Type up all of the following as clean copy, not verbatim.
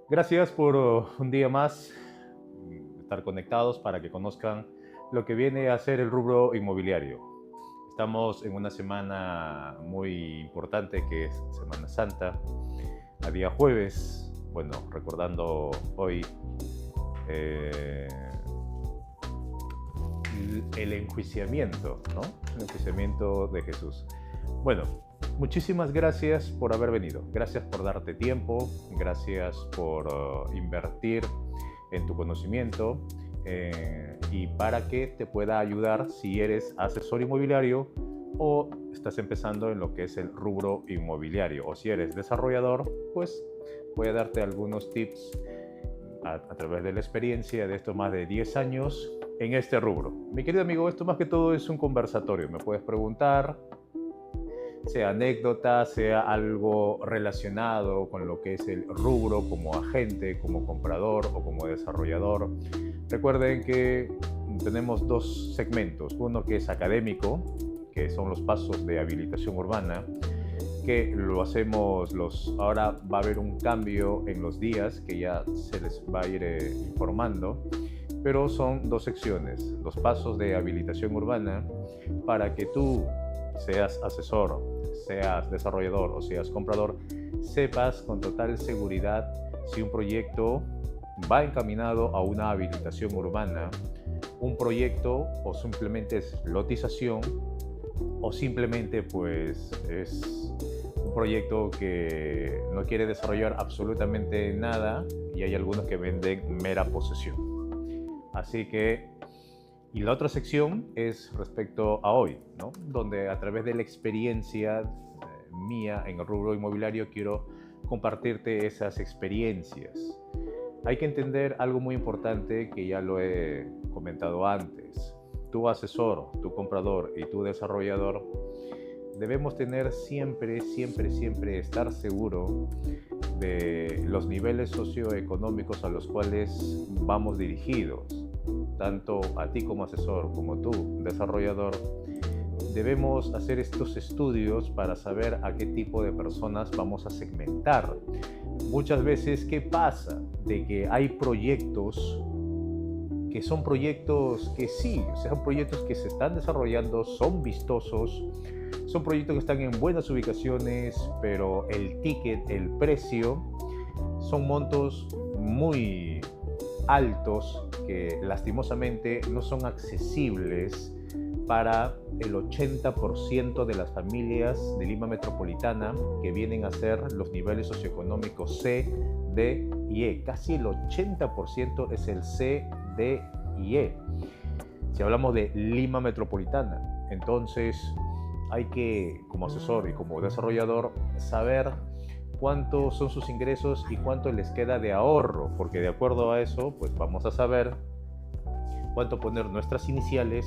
Gracias por un día más estar conectados para que conozcan lo que viene a ser el rubro inmobiliario. Estamos en una semana muy importante que es Semana Santa, a día jueves, bueno, recordando hoy eh, el enjuiciamiento, ¿no? El enjuiciamiento de Jesús. Bueno, muchísimas gracias por haber venido, gracias por darte tiempo, gracias por invertir en tu conocimiento y para que te pueda ayudar si eres asesor inmobiliario o estás empezando en lo que es el rubro inmobiliario, o si eres desarrollador, pues voy a darte algunos tips a través de la experiencia de estos más de 10 años en este rubro. Mi querido amigo, esto más que todo es un conversatorio. Me puedes preguntar, sea anécdota, sea algo relacionado con lo que es el rubro como agente, como comprador o como desarrollador. Recuerden que tenemos dos segmentos, uno que es académico, que son los pasos de habilitación urbana, que lo hacemos ahora va a haber un cambio en los días que ya se les va a ir informando, pero son dos secciones, los pasos de habilitación urbana, para que tú seas asesor, seas desarrollador o seas comprador, sepas con total seguridad si un proyecto va encaminado a una habilitación urbana, un proyecto o simplemente es lotización o simplemente pues es un proyecto que no quiere desarrollar absolutamente nada y hay algunos que venden mera posesión. Así que, y la otra sección es respecto a hoy, ¿no? Donde a través de la experiencia mía en el rubro inmobiliario quiero compartirte esas experiencias. Hay que entender algo muy importante que ya lo he comentado antes. Tu asesor, tu comprador y tu desarrollador debemos tener siempre, siempre, siempre estar seguro de los niveles socioeconómicos a los cuales vamos dirigidos. Tanto a ti como asesor, como tú, desarrollador, debemos hacer estos estudios para saber a qué tipo de personas vamos a segmentar. Muchas veces, ¿qué pasa? De que hay proyectos que son proyectos que sí, o sea, son proyectos que se están desarrollando, son vistosos, son proyectos que están en buenas ubicaciones, pero el ticket, el precio, son montos muy altos que lastimosamente no son accesibles para el 80% de las familias de Lima Metropolitana, que vienen a ser los niveles socioeconómicos C, D y E. Casi el 80% es el C, D y E. Si hablamos de Lima Metropolitana, entonces hay que, como asesor y como desarrollador, saber cuántos son sus ingresos y cuánto les queda de ahorro, porque de acuerdo a eso, pues vamos a saber cuánto poner nuestras iniciales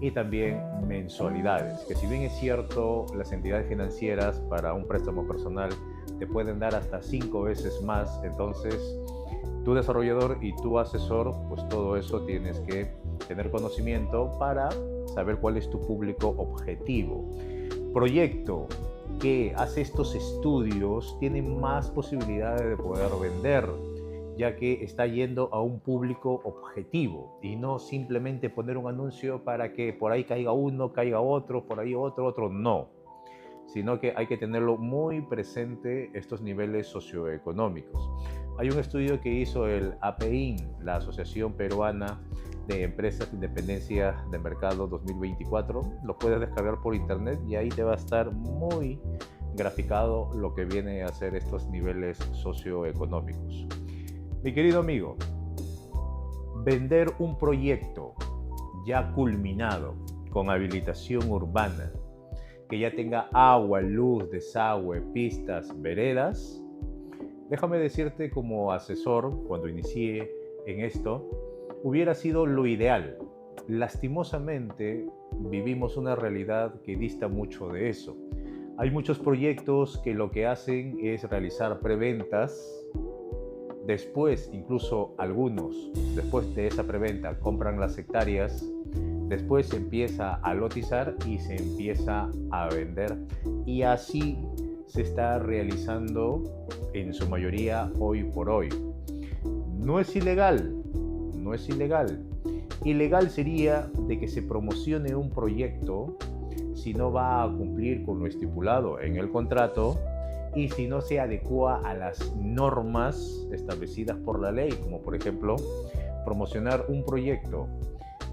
y también mensualidades, que si bien es cierto, las entidades financieras para un préstamo personal te pueden dar hasta 5 veces más, entonces tu desarrollador y tu asesor, pues todo eso tienes que tener conocimiento para saber cuál es tu público objetivo. Proyecto que hace estos estudios tiene más posibilidades de poder vender, ya que está yendo a un público objetivo y no simplemente poner un anuncio para que por ahí caiga uno, caiga otro, por ahí otro, no. Sino que hay que tenerlo muy presente estos niveles socioeconómicos. Hay un estudio que hizo el APIN, la Asociación Peruana de Empresas de Independencia de Mercado 2024. Lo puedes descargar por internet y ahí te va a estar muy graficado lo que viene a ser estos niveles socioeconómicos. Mi querido amigo, vender un proyecto ya culminado con habilitación urbana, que ya tenga agua, luz, desagüe, pistas, veredas, déjame decirte como asesor, cuando inicié en esto, hubiera sido lo ideal. Lastimosamente, vivimos una realidad que dista mucho de eso. Hay muchos proyectos que lo que hacen es realizar preventas. Después, incluso algunos, después de esa preventa, compran las hectáreas. Después se empieza a lotizar y se empieza a vender. Y así se está realizando en su mayoría hoy por hoy. No es ilegal, no es ilegal. Ilegal sería de que se promocione un proyecto si no va a cumplir con lo estipulado en el contrato y si no se adecua a las normas establecidas por la ley, como por ejemplo promocionar un proyecto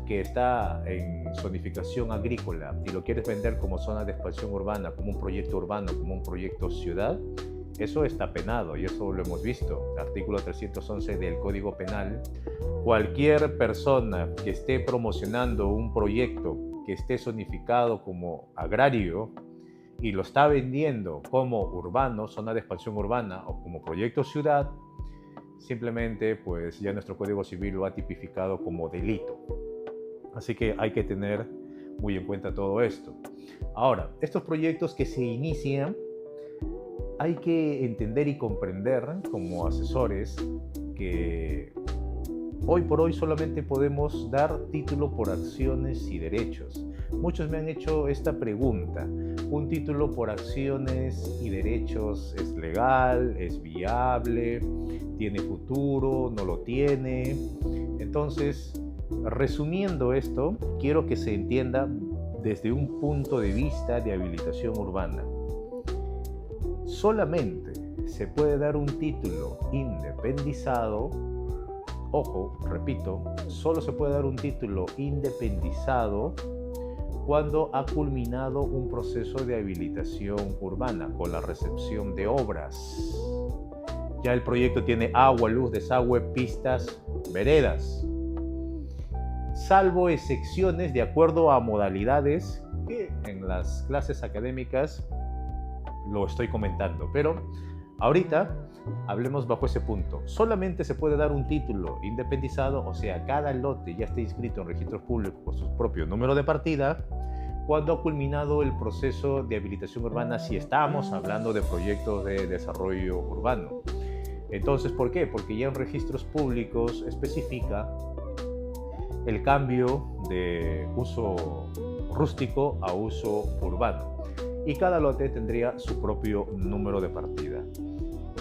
que está en zonificación agrícola y lo quieres vender como zona de expansión urbana, como un proyecto urbano, como un proyecto ciudad. Eso está penado y eso lo hemos visto. Artículo 311 del Código Penal. Cualquier persona que esté promocionando un proyecto que esté zonificado como agrario y lo está vendiendo como urbano, zona de expansión urbana o como proyecto ciudad, simplemente pues ya nuestro Código Civil lo ha tipificado como delito. Así que hay que tener muy en cuenta todo esto. Ahora, estos proyectos que se inician, hay que entender y comprender como asesores que hoy por hoy solamente podemos dar título por acciones y derechos. Muchos me han hecho esta pregunta: ¿un título por acciones y derechos es legal? ¿Es viable? ¿Tiene futuro? ¿No lo tiene? Entonces, resumiendo esto, quiero que se entienda desde un punto de vista de habilitación urbana. Solamente se puede dar un título independizado. Ojo, repito, solo se puede dar un título independizado cuando ha culminado un proceso de habilitación urbana con la recepción de obras. Ya el proyecto tiene agua, luz, desagüe, pistas, veredas. Salvo excepciones de acuerdo a modalidades que en las clases académicas lo estoy comentando, pero ahorita hablemos bajo ese punto. Solamente se puede dar un título independizado, o sea, cada lote ya está inscrito en registros públicos con su propio número de partida, cuando ha culminado el proceso de habilitación urbana, si estamos hablando de proyectos de desarrollo urbano. Entonces, ¿por qué? Porque ya en registros públicos especifica el cambio de uso rústico a uso urbano. Y cada lote tendría su propio número de partida.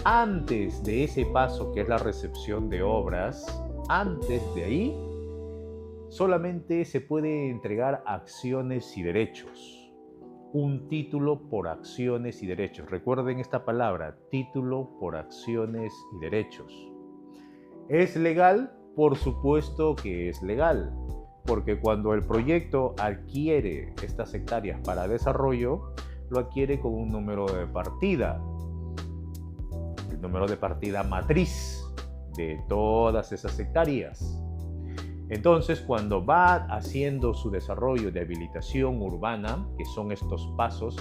Antes de ese paso, que es la recepción de obras, antes de ahí, solamente se puede entregar acciones y derechos. Un título por acciones y derechos. Recuerden esta palabra, título por acciones y derechos. ¿Es legal? Por supuesto que es legal, porque cuando el proyecto adquiere estas hectáreas para desarrollo, lo adquiere con un número de partida, el número de partida matriz de todas esas hectáreas. Entonces, cuando va haciendo su desarrollo de habilitación urbana, que son estos pasos,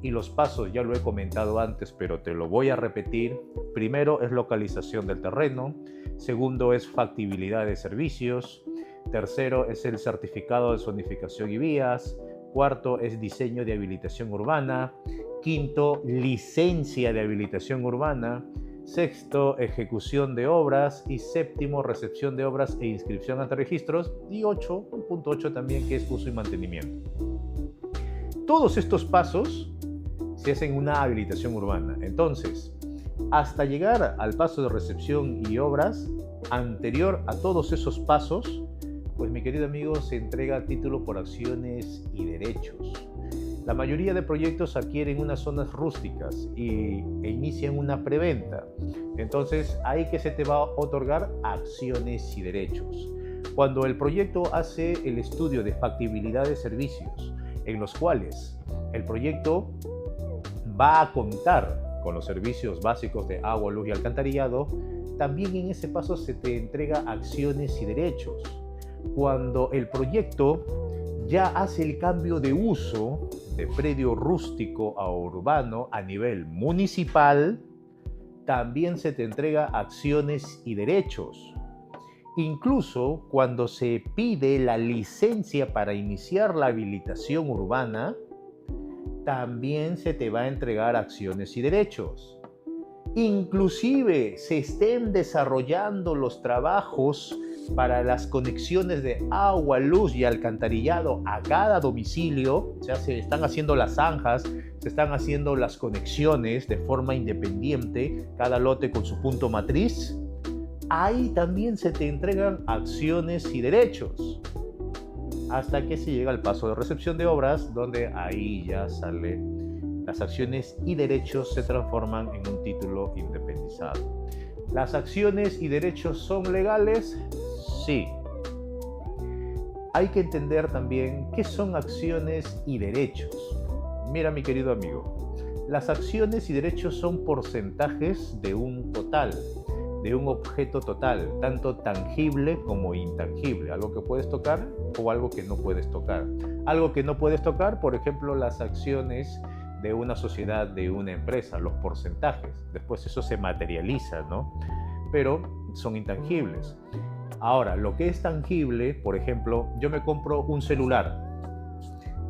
y los pasos ya lo he comentado antes, pero te lo voy a repetir. Primero es localización del terreno, segundo es factibilidad de servicios, tercero es el certificado de zonificación y vías, cuarto es diseño de habilitación urbana, quinto, licencia de habilitación urbana, sexto, ejecución de obras y séptimo, recepción de obras e inscripción ante registros, y el punto 8 también, que es uso y mantenimiento. Todos estos pasos se hacen una habilitación urbana. Entonces, hasta llegar al paso de recepción y obras, anterior a todos esos pasos, pues mi querido amigo, se entrega título por acciones y derechos. La mayoría de proyectos adquieren unas zonas rústicas e inician una preventa. Entonces, ahí que se te va a otorgar acciones y derechos. Cuando el proyecto hace el estudio de factibilidad de servicios, en los cuales el proyecto va a contar con los servicios básicos de agua, luz y alcantarillado, también en ese paso se te entrega acciones y derechos. Cuando el proyecto ya hace el cambio de uso de predio rústico a urbano a nivel municipal, también se te entrega acciones y derechos. Incluso cuando se pide la licencia para iniciar la habilitación urbana, también se te va a entregar acciones y derechos. Inclusive se estén desarrollando los trabajos para las conexiones de agua, luz y alcantarillado a cada domicilio. O sea, se están haciendo las zanjas, se están haciendo las conexiones de forma independiente, cada lote con su punto matriz. Ahí también se te entregan acciones y derechos, hasta que se llega al paso de recepción de obras, donde ahí ya sale. Las acciones y derechos se transforman en un título independizado. ¿Las acciones y derechos son legales? Sí. Hay que entender también qué son acciones y derechos. Mira, mi querido amigo, las acciones y derechos son porcentajes de un total, de un objeto total, tanto tangible como intangible, algo que puedes tocar o algo que no puedes tocar. Algo que no puedes tocar, por ejemplo, las acciones de una sociedad, de una empresa, los porcentajes. Después eso se materializa, ¿no? Pero son intangibles. Ahora, lo que es tangible, por ejemplo, yo me compro un celular.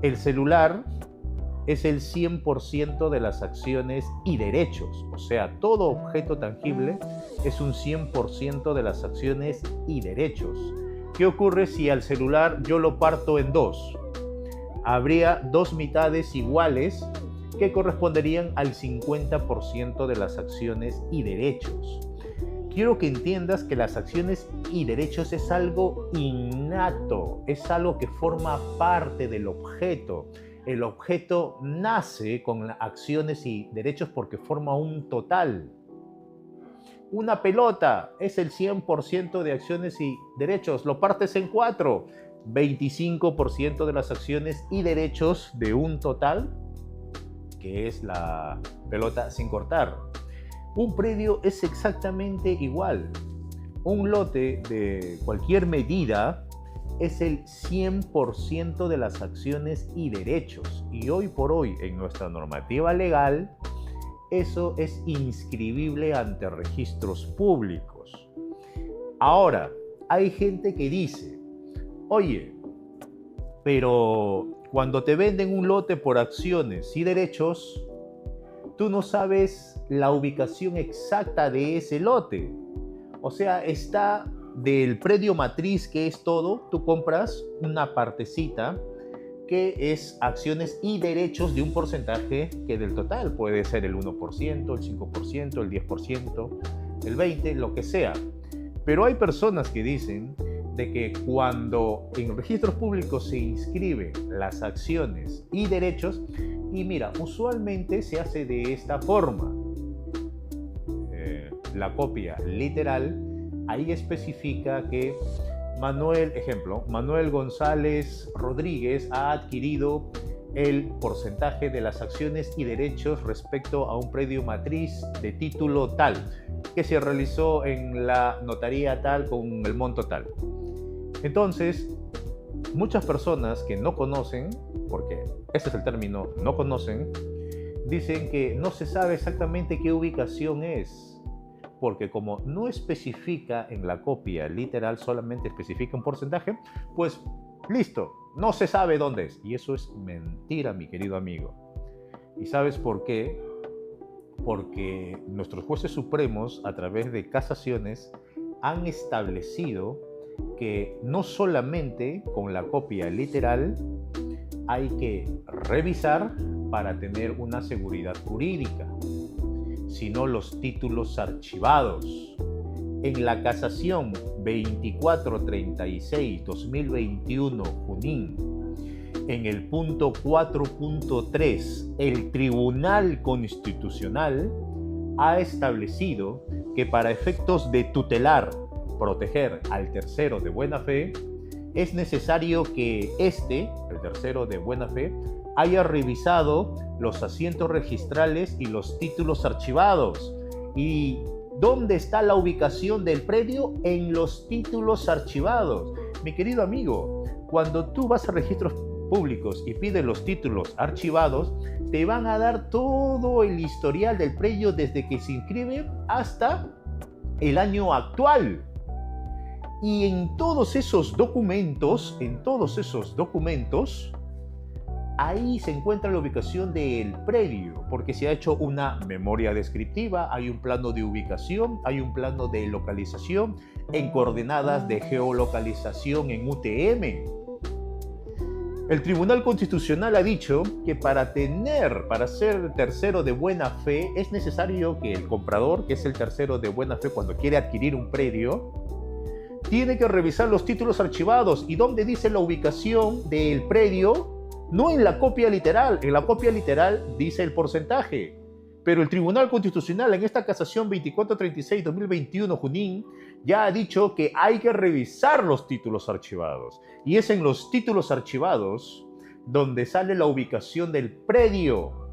El celular es el 100% de las acciones y derechos. O sea, todo objeto tangible es un 100% de las acciones y derechos. ¿Qué ocurre si al celular yo lo parto en dos? Habría dos mitades iguales que corresponderían al 50% de las acciones y derechos. Quiero que entiendas que las acciones y derechos es algo innato, es algo que forma parte del objeto. El objeto nace con acciones y derechos porque forma un total. Una pelota es el 100% de acciones y derechos, lo partes en 4, 25% de las acciones y derechos de un total, que es la pelota sin cortar. Un predio es exactamente igual. Un lote de cualquier medida es el 100% de las acciones y derechos. Y hoy por hoy, en nuestra normativa legal, eso es inscribible ante registros públicos. Ahora, hay gente que dice, oye, pero cuando te venden un lote por acciones y derechos, tú no sabes la ubicación exacta de ese lote. O sea, está del predio matriz, que es todo, tú compras una partecita que es acciones y derechos de un porcentaje que del total puede ser el 1%, el 5%, el 10%, el 20%, lo que sea. Pero hay personas que dicen de que cuando en registros públicos se inscriben las acciones y derechos, y mira, usualmente se hace de esta forma. La copia literal, ahí especifica que Manuel González Rodríguez ha adquirido el porcentaje de las acciones y derechos respecto a un predio matriz de título tal, que se realizó en la notaría tal con el monto tal. Entonces, muchas personas que no conocen, porque ese es el término, no conocen, dicen que no se sabe exactamente qué ubicación es, porque como no especifica en la copia literal, solamente especifica un porcentaje, pues listo, no se sabe dónde es. Y eso es mentira, mi querido amigo. ¿Y sabes por qué? Porque nuestros jueces supremos, a través de casaciones, han establecido que no solamente con la copia literal hay que revisar para tener una seguridad jurídica, sino los títulos archivados. En la casación 2436-2021 Junín, en el punto 4.3, el Tribunal Constitucional ha establecido que para efectos de tutelar, proteger al tercero de buena fe, es necesario que el tercero de buena fe, haya revisado los asientos registrales y los títulos archivados. ¿Y dónde está la ubicación del predio? En los títulos archivados. Mi querido amigo, cuando tú vas a registros públicos y pides los títulos archivados, te van a dar todo el historial del predio desde que se inscribe hasta el año actual. Y en todos esos documentos, ahí se encuentra la ubicación del predio, porque se ha hecho una memoria descriptiva, hay un plano de ubicación, hay un plano de localización en coordenadas de geolocalización en UTM. El Tribunal Constitucional ha dicho que para ser tercero de buena fe, es necesario que el comprador, que es el tercero de buena fe cuando quiere adquirir un predio, tiene que revisar los títulos archivados y donde dice la ubicación del predio, no en la copia literal. En la copia literal dice el porcentaje. Pero el Tribunal Constitucional en esta casación 2436-2021, Junín, ya ha dicho que hay que revisar los títulos archivados. Y es en los títulos archivados donde sale la ubicación del predio.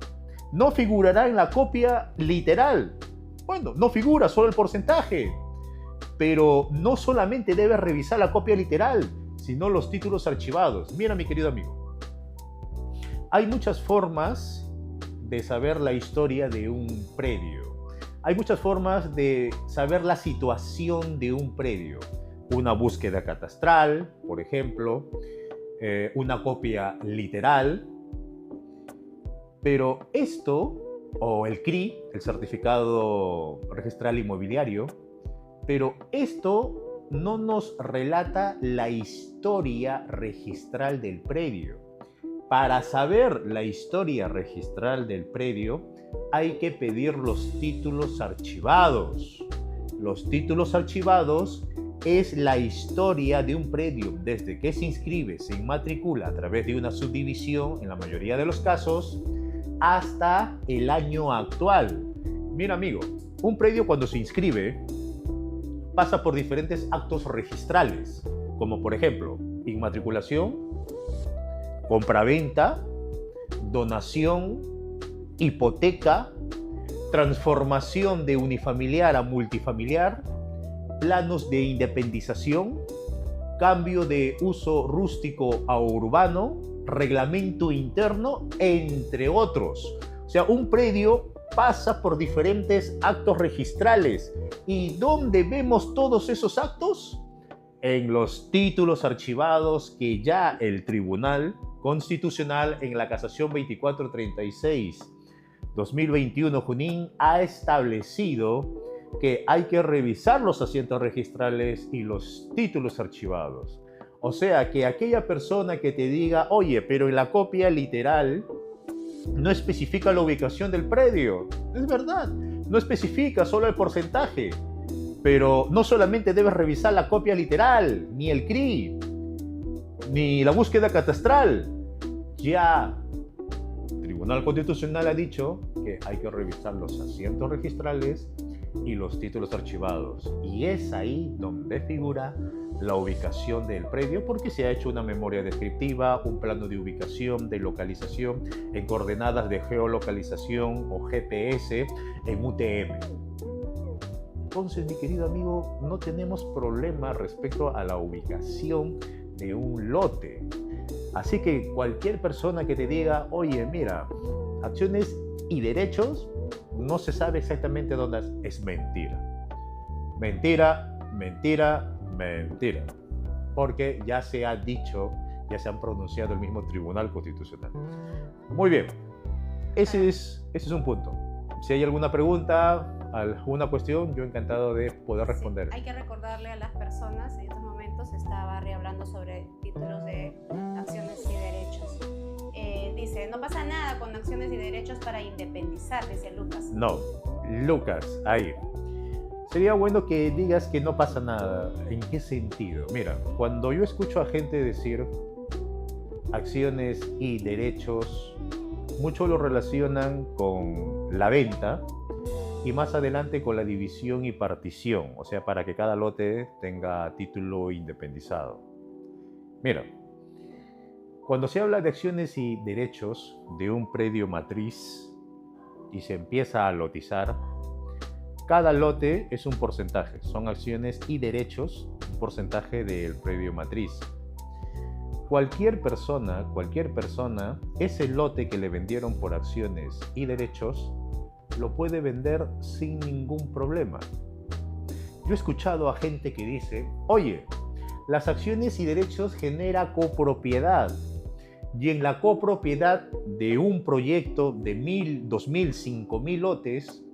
No figurará en la copia literal. Bueno, no figura, solo el porcentaje. Pero no solamente debes revisar la copia literal, sino los títulos archivados. Mira, mi querido amigo, hay muchas formas de saber la historia de un predio. Hay muchas formas de saber la situación de un predio. Una búsqueda catastral, por ejemplo, una copia literal. Pero esto, o el CRI, el Certificado Registral Inmobiliario, pero esto no nos relata la historia registral del predio. Para saber la historia registral del predio, hay que pedir los títulos archivados. Los títulos archivados es la historia de un predio desde que se inscribe, se inmatricula a través de una subdivisión, en la mayoría de los casos, hasta el año actual. Mira, amigo, un predio cuando se inscribe pasa por diferentes actos registrales, como por ejemplo, inmatriculación, compraventa, donación, hipoteca, transformación de unifamiliar a multifamiliar, planos de independización, cambio de uso rústico a urbano, reglamento interno, entre otros. O sea, un predio pasa por diferentes actos registrales. ¿Y dónde vemos todos esos actos? En los títulos archivados que ya el Tribunal Constitucional en la casación 2436-2021, Junín, ha establecido que hay que revisar los asientos registrales y los títulos archivados. O sea, que aquella persona que te diga, oye, pero en la copia literal no especifica la ubicación del predio. Es verdad, no especifica, solo el porcentaje. Pero no solamente debes revisar la copia literal, ni el CRI, ni la búsqueda catastral. Ya el Tribunal Constitucional ha dicho que hay que revisar los asientos registrales y los títulos archivados. Y es ahí donde figura la ubicación del predio, porque se ha hecho una memoria descriptiva, un plano de ubicación, de localización en coordenadas de geolocalización o GPS en UTM. Entonces, mi querido amigo, no tenemos problema respecto a la ubicación de un lote. Así que cualquier persona que te diga, oye, mira, acciones y derechos, no se sabe exactamente dónde es mentira. Mentira, mentira, mentira. Porque ya se ha dicho, ya se han pronunciado el mismo Tribunal Constitucional. Muy bien, ese es un punto. Si hay alguna pregunta, alguna cuestión, yo encantado de poder responder. Sí, hay que recordarle a las personas, en estos momentos estaba hablando sobre títulos de acciones y derechos. Dice, no pasa nada con acciones y derechos para independizar, dice Lucas. No, Lucas, ahí. Sería bueno que digas que no pasa nada. ¿En qué sentido? Mira, cuando yo escucho a gente decir acciones y derechos, muchos lo relacionan con la venta y más adelante con la división y partición, o sea, para que cada lote tenga título independizado. Mira, cuando se habla de acciones y derechos de un predio matriz y se empieza a lotizar, cada lote es un porcentaje, son acciones y derechos, un porcentaje del predio matriz. Cualquier persona, ese lote que le vendieron por acciones y derechos, lo puede vender sin ningún problema. Yo he escuchado a gente que dice, oye, las acciones y derechos genera copropiedad. Y en la copropiedad de un proyecto de 1.000, 2.000, 5.000 lotes,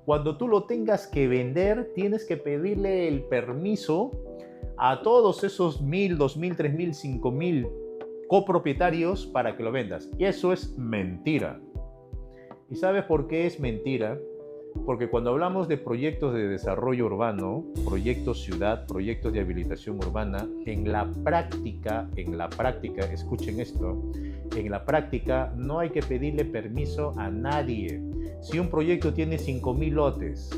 cuando tú lo tengas que vender, tienes que pedirle el permiso a todos esos 1.000, 2.000, 3.000, 5.000 copropietarios para que lo vendas. Y eso es mentira. ¿Y sabes por qué es mentira? Porque cuando hablamos de proyectos de desarrollo urbano, proyectos ciudad, proyectos de habilitación urbana, en la práctica, escuchen esto, en la práctica no hay que pedirle permiso a nadie. Si un proyecto tiene 5.000 lotes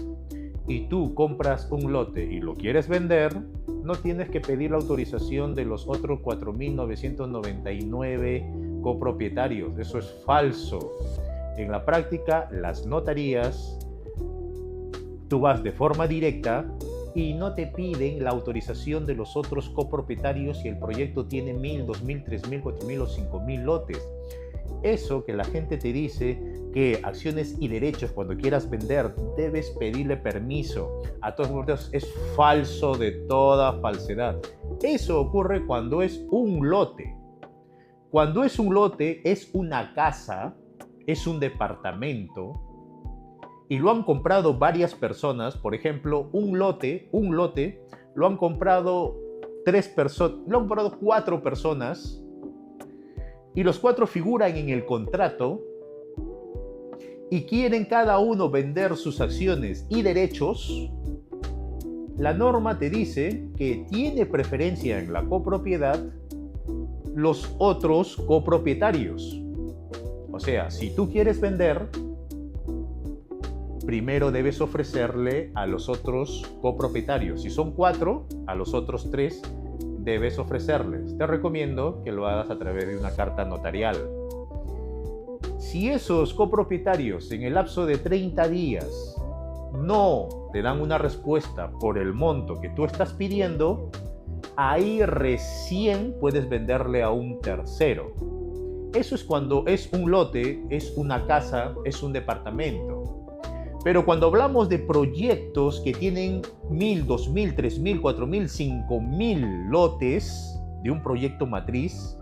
y tú compras un lote y lo quieres vender, no tienes que pedir la autorización de los otros 4.999 copropietarios. Eso es falso. En la práctica, las notarías, tú vas de forma directa y no te piden la autorización de los otros copropietarios si el proyecto tiene 1.000, 2.000, 3.000, 4.000 o 5.000 lotes. Eso que la gente te dice que acciones y derechos cuando quieras vender debes pedirle permiso a todos los propietarios es falso de toda falsedad. Eso ocurre cuando es un lote. Cuando es un lote es una casa, es un departamento y lo han comprado varias personas. Por ejemplo, un lote lo han comprado 4 personas y los 4 figuran en el contrato y quieren cada uno vender sus acciones y derechos. La norma te dice que tiene preferencia en la copropiedad los otros copropietarios. O sea, si tú quieres vender, primero debes ofrecerle a los otros copropietarios. Si son 4, a los otros 3 debes ofrecerles. Te recomiendo que lo hagas a través de una carta notarial. Si esos copropietarios en el lapso de 30 días no te dan una respuesta por el monto que tú estás pidiendo, ahí recién puedes venderle a un tercero. Eso es cuando es un lote, es una casa, es un departamento. Pero cuando hablamos de proyectos que tienen 1.000, 2.000, 3.000, 4.000, 5.000 lotes de un proyecto matriz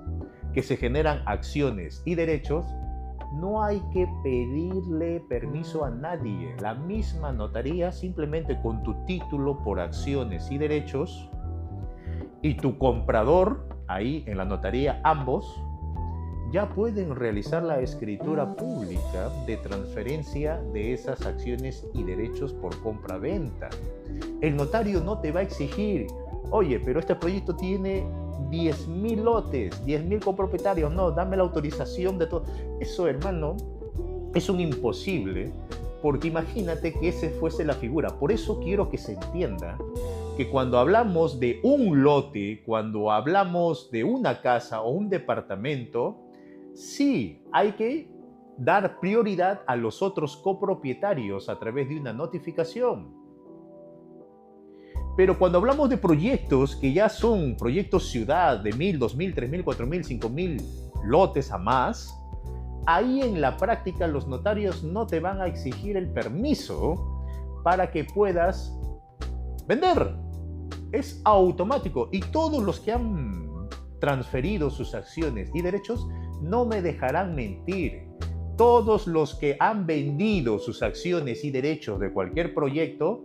que se generan acciones y derechos, no hay que pedirle permiso a nadie. La misma notaría, simplemente con tu título por acciones y derechos y tu comprador, ahí en la notaría ambos, ya pueden realizar la escritura pública de transferencia de esas acciones y derechos por compra-venta. El notario no te va a exigir, oye, pero este proyecto tiene 10.000 lotes, 10.000 copropietarios, no, dame la autorización de todo. Eso, hermano, es un imposible, porque imagínate que esa fuese la figura. Por eso quiero que se entienda que cuando hablamos de un lote, cuando hablamos de una casa o un departamento, sí, hay que dar prioridad a los otros copropietarios a través de una notificación. Pero cuando hablamos de proyectos que ya son proyectos ciudad de 1.000, 2.000, 3.000, 4.000, 5.000 lotes a más, ahí en la práctica los notarios no te van a exigir el permiso para que puedas vender. Es automático y todos los que han transferido sus acciones y derechos no me dejarán mentir. Todos los que han vendido sus acciones y derechos de cualquier proyecto,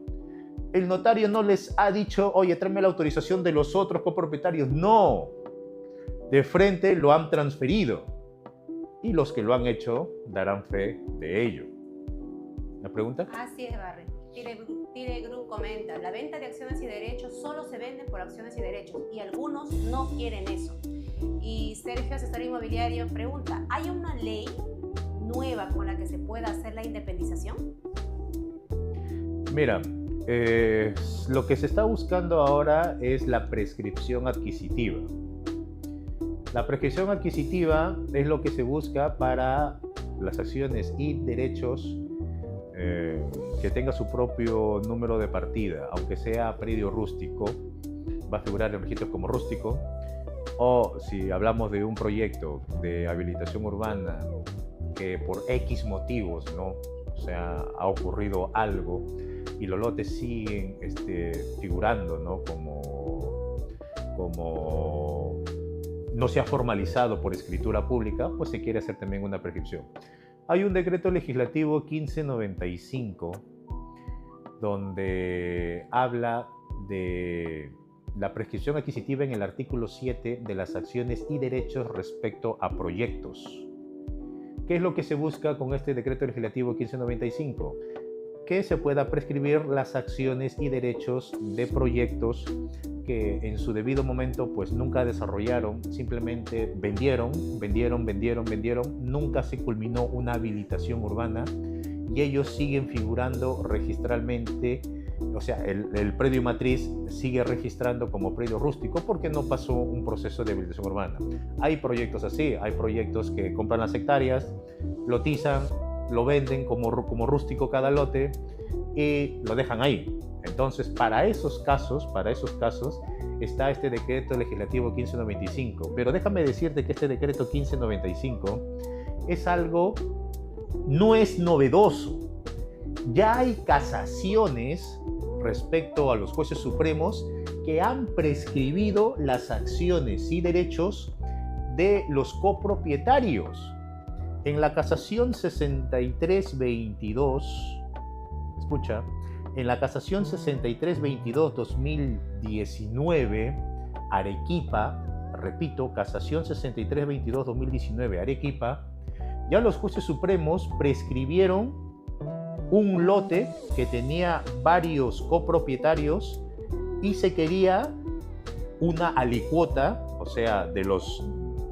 el notario no les ha dicho, oye, tráeme la autorización de los otros copropietarios. No, de frente lo han transferido y los que lo han hecho darán fe de ello. ¿Una pregunta? Así es, Barry. Tire Gru comenta, la venta de acciones y derechos solo se vende por acciones y derechos y algunos no quieren eso. Y Sergio, asesor inmobiliario, pregunta, ¿hay una ley nueva con la que se pueda hacer la independización? Mira, lo que se está buscando ahora es la prescripción adquisitiva. La prescripción adquisitiva es lo que se busca para las acciones y derechos que tenga su propio número de partida, aunque sea predio rústico, va a figurar en registros como rústico. O si hablamos de un proyecto de habilitación urbana que por X motivos, ¿no? O sea, ha ocurrido algo y los lotes siguen figurando, ¿no? como no se ha formalizado por escritura pública, pues se quiere hacer también una prescripción. Hay un decreto legislativo 1595 donde habla de la prescripción adquisitiva en el artículo 7 de las acciones y derechos respecto a proyectos. ¿Qué es lo que se busca con este decreto legislativo 1595? Que se pueda prescribir las acciones y derechos de proyectos que en su debido momento pues nunca desarrollaron, simplemente vendieron, nunca se culminó una habilitación urbana y ellos siguen figurando registralmente, o sea, el predio matriz sigue registrando como predio rústico porque no pasó un proceso de habilitación urbana. Hay proyectos así, hay proyectos que compran las hectáreas, lotizan, lo venden como rústico cada lote y lo dejan ahí. Entonces, para esos casos está este decreto legislativo 1595. Pero déjame decirte que este decreto 1595 es algo, no es novedoso. Ya hay casaciones respecto a los jueces supremos que han prescribido las acciones y derechos de los copropietarios. En la casación 6322, escucha, en la casación 6322-2019, Arequipa, repito, casación 6322-2019, Arequipa, ya los jueces supremos prescribieron un lote que tenía varios copropietarios y se quería una alicuota, o sea,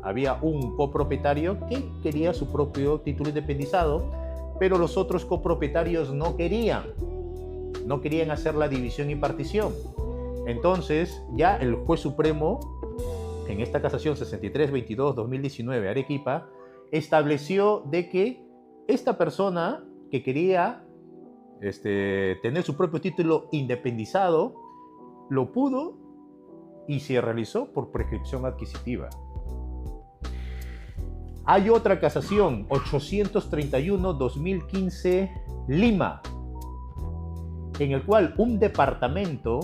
había un copropietario que quería su propio título independizado, pero los otros copropietarios no querían hacer la división y partición. Entonces, ya el juez supremo, en esta casación 6322-2019 Arequipa, estableció de que esta persona que quería tener su propio título independizado, lo pudo y se realizó por prescripción adquisitiva. Hay otra casación, 831-2015 Lima, en el cual un departamento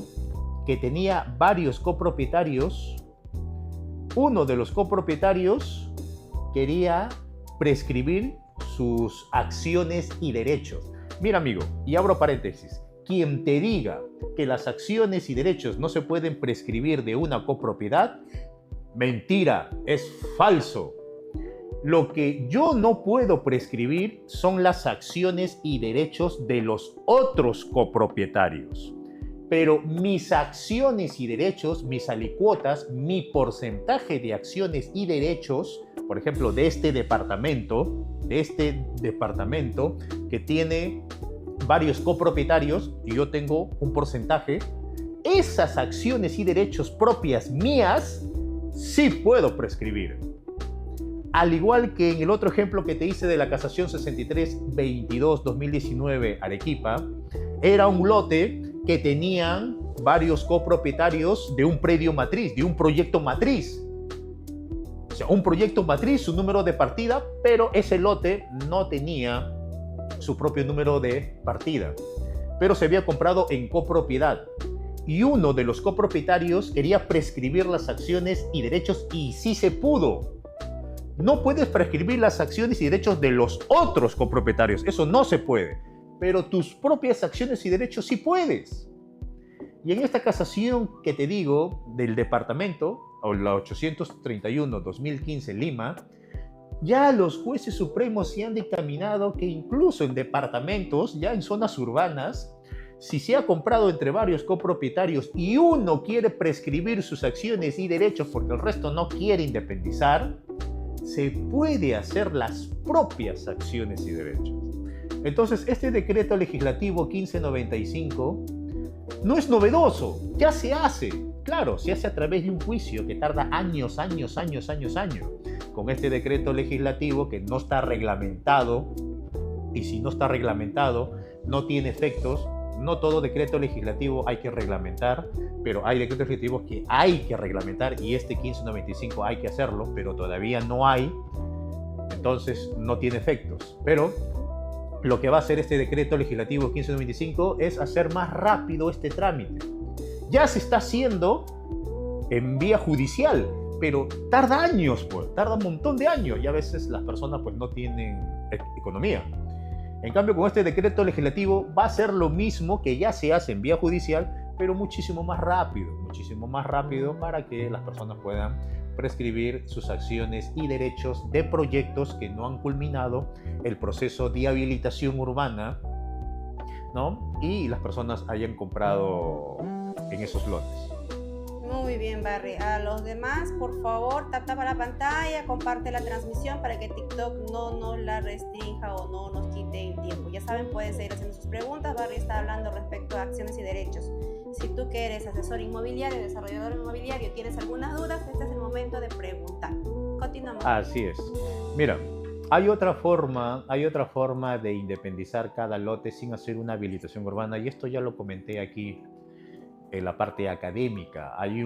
que tenía varios copropietarios, uno de los copropietarios quería prescribir sus acciones y derechos. Mira, amigo, y abro paréntesis, quien te diga que las acciones y derechos no se pueden prescribir de una copropiedad, mentira, es falso. Lo que yo no puedo prescribir son las acciones y derechos de los otros copropietarios. Pero mis acciones y derechos, mis alicuotas, mi porcentaje de acciones y derechos, por ejemplo, de este departamento que tiene varios copropietarios y yo tengo un porcentaje, esas acciones y derechos propias mías sí puedo prescribir. Al igual que en el otro ejemplo que te hice de la casación 6322-2019 Arequipa, era un lote que tenían varios copropietarios de un predio matriz, de un proyecto matriz. O sea, un proyecto matriz, su número de partida, pero ese lote no tenía su propio número de partida, pero se había comprado en copropiedad. Y uno de los copropietarios quería prescribir las acciones y derechos y sí se pudo. No puedes prescribir las acciones y derechos de los otros copropietarios, eso no se puede, pero tus propias acciones y derechos sí puedes. Y en esta casación que te digo del departamento, o la 831-2015 Lima, ya los jueces supremos se han dictaminado que incluso en departamentos, ya en zonas urbanas, si se ha comprado entre varios copropietarios y uno quiere prescribir sus acciones y derechos porque el resto no quiere independizar, se puede hacer las propias acciones y derechos. Entonces, este decreto legislativo 1595 no es novedoso, ya se hace. Claro, se hace a través de un juicio que tarda años. Con este decreto legislativo que no está reglamentado, y si no está reglamentado, no tiene efectos. No todo decreto legislativo hay que reglamentar, pero hay decretos legislativos que hay que reglamentar y este 1595 hay que hacerlo, pero todavía no hay, entonces no tiene efectos. Pero lo que va a hacer este decreto legislativo 1595 es hacer más rápido este trámite. Ya se está haciendo en vía judicial, pero tarda años, pues, tarda un montón de años y a veces las personas pues no tienen economía. En cambio, con este decreto legislativo va a ser lo mismo que ya se hace en vía judicial, pero muchísimo más rápido para que las personas puedan prescribir sus acciones y derechos de proyectos que no han culminado el proceso de habilitación urbana, ¿no? Y las personas hayan comprado en esos lotes. Muy bien, Barry. A los demás, por favor, tapa la pantalla, comparte la transmisión para que TikTok no nos la restrinja o no nos quite el tiempo. Ya saben, pueden seguir haciendo sus preguntas. Barry está hablando respecto a acciones y derechos. Si tú que eres asesor inmobiliario, desarrollador inmobiliario, tienes algunas dudas, este es el momento de preguntar. Continuamos. Así es. Mira, hay otra forma de independizar cada lote sin hacer una habilitación urbana, y esto ya lo comenté aquí en la parte académica. Hay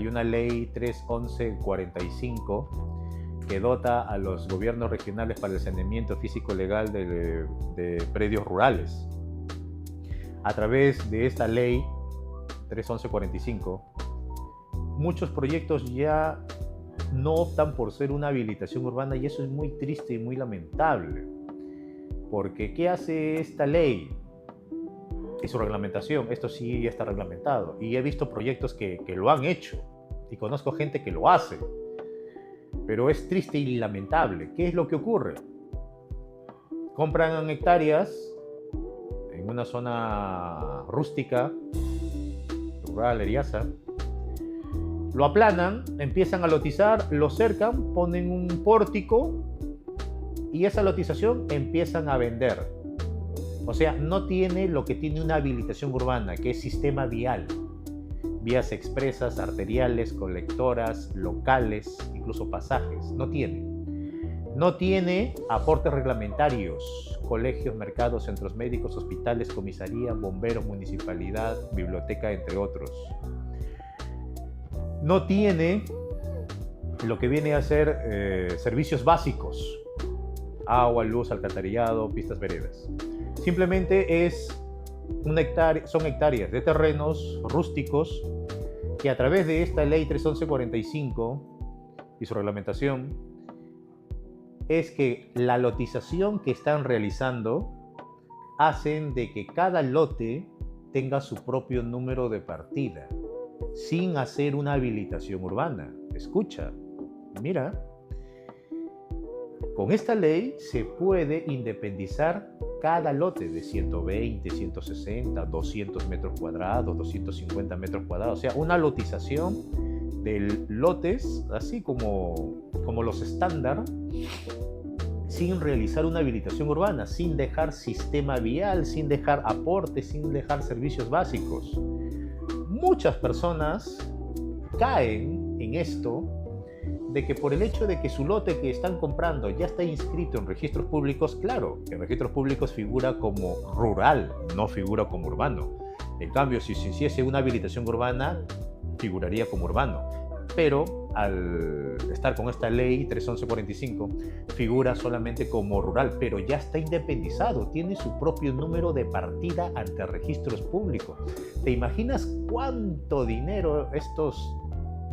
una ley 311/45 que dota a los gobiernos regionales para el saneamiento físico-legal de predios rurales. A través de esta ley 311/45, muchos proyectos ya no optan por ser una habilitación urbana, y eso es muy triste y muy lamentable. Porque ¿qué hace esta ley? Y su reglamentación, esto sí ya está reglamentado. Y he visto proyectos que lo han hecho. Y conozco gente que lo hace. Pero es triste y lamentable. ¿Qué es lo que ocurre? Compran hectáreas en una zona rústica, rural, eriaza. Lo aplanan, empiezan a lotizar, lo cercan, ponen un pórtico y esa lotización empiezan a vender. O sea, no tiene lo que tiene una habilitación urbana, que es sistema vial. Vías expresas, arteriales, colectoras, locales, incluso pasajes. No tiene. No tiene aportes reglamentarios, colegios, mercados, centros médicos, hospitales, comisaría, bomberos, municipalidad, biblioteca, entre otros. No tiene lo que viene a ser servicios básicos: agua, luz, alcantarillado, pistas, veredas. Simplemente son hectáreas de terrenos rústicos que a través de esta ley 311/45 y su reglamentación es que la lotización que están realizando hacen de que cada lote tenga su propio número de partida, sin hacer una habilitación urbana. Escucha, mira, con esta ley se puede independizar cada lote de 120, 160, 200 metros cuadrados, 250 metros cuadrados. O sea, una lotización de lotes, así como los estándar, sin realizar una habilitación urbana, sin dejar sistema vial, sin dejar aportes, sin dejar servicios básicos. Muchas personas caen en esto, de que por el hecho de que su lote que están comprando ya está inscrito en registros públicos, claro, en registros públicos figura como rural, no figura como urbano. En cambio, si se hiciese una habilitación urbana, figuraría como urbano. Pero al estar con esta ley 311/45, figura solamente como rural, pero ya está independizado, tiene su propio número de partida ante registros públicos. ¿Te imaginas cuánto dinero estos,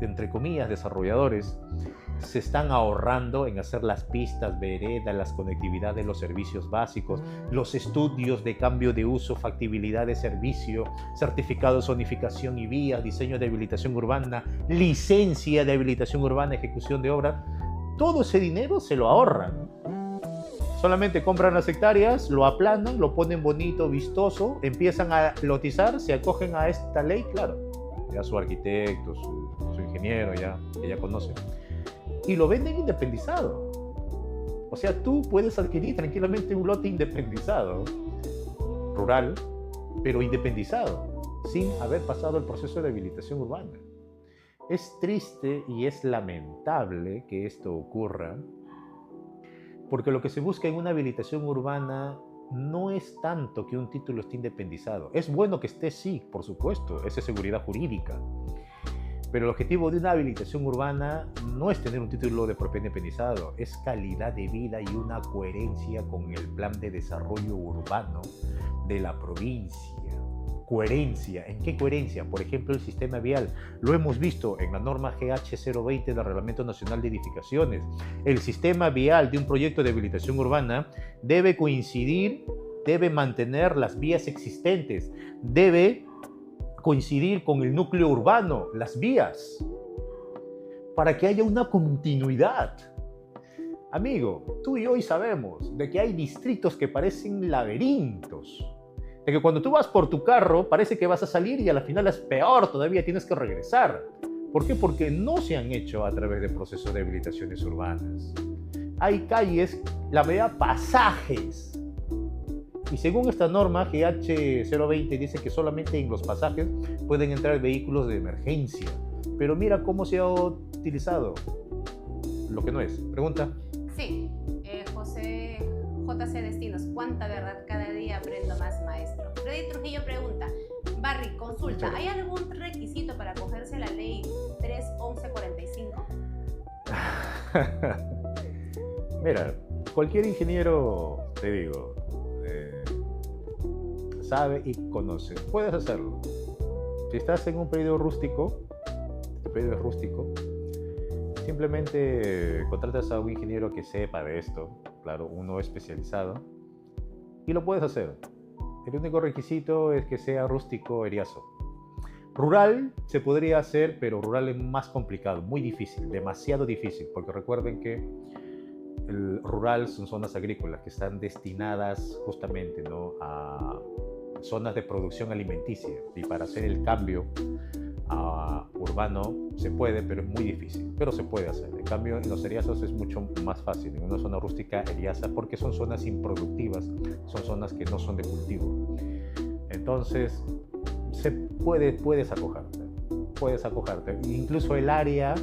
entre comillas, desarrolladores se están ahorrando en hacer las pistas, veredas, las conectividades, los servicios básicos, los estudios de cambio de uso, factibilidad de servicio, certificado de zonificación y vías, diseño de habilitación urbana, licencia de habilitación urbana, ejecución de obra? Todo ese dinero se lo ahorran. Solamente compran las hectáreas, lo aplanan, lo ponen bonito, vistoso, empiezan a lotizar, se acogen a esta ley, claro, ya su arquitecto, su ingeniero, que ya conoce, y lo venden independizado. O sea, tú puedes adquirir tranquilamente un lote independizado, rural, pero independizado, sin haber pasado el proceso de habilitación urbana. Es triste y es lamentable que esto ocurra, porque lo que se busca en una habilitación urbana no es tanto que un título esté independizado. Es bueno que esté, sí, por supuesto, esa es seguridad jurídica. Pero el objetivo de una habilitación urbana no es tener un título de propiedad independizado, es calidad de vida y una coherencia con el plan de desarrollo urbano de la provincia. Coherencia. ¿En qué coherencia? Por ejemplo, el sistema vial. Lo hemos visto en la norma GH020 del Reglamento Nacional de Edificaciones. El sistema vial de un proyecto de habilitación urbana debe coincidir, debe mantener las vías existentes, debe coincidir con el núcleo urbano, las vías, para que haya una continuidad. Amigo, tú y yo hoy sabemos de que hay distritos que parecen laberintos, de que cuando tú vas por tu carro parece que vas a salir y a la final es peor, todavía tienes que regresar. ¿Por qué? Porque no se han hecho a través de procesos de habilitaciones urbanas. Hay calles, la mayoría pasajes. Y según esta norma, GH020 dice que solamente en los pasajes pueden entrar vehículos de emergencia. Pero mira cómo se ha utilizado lo que no es. ¿Pregunta? Sí, José JC Destinos, ¿cuánta verdad cada día aprendo más, maestro? Freddy Trujillo pregunta, Barry, consulta, ¿hay algún requisito para acogerse a la ley 31145? Mira, cualquier ingeniero, te digo, sabe y conoce. Puedes hacerlo. Si estás en un periodo rústico, simplemente contratas a un ingeniero que sepa de esto, claro, uno especializado, y lo puedes hacer. El único requisito es que sea rústico eriazo. Rural se podría hacer, pero rural es más complicado, muy difícil, demasiado difícil, porque recuerden que el rural son zonas agrícolas que están destinadas justamente, ¿no?, a zonas de producción alimenticia, y para hacer el cambio a urbano se puede, pero es muy difícil, pero se puede hacer. En cambio, en los eriazos es mucho más fácil, en una zona rústica eriaza, porque son zonas improductivas, son zonas que no son de cultivo. Entonces, puedes acogerte. Incluso el área,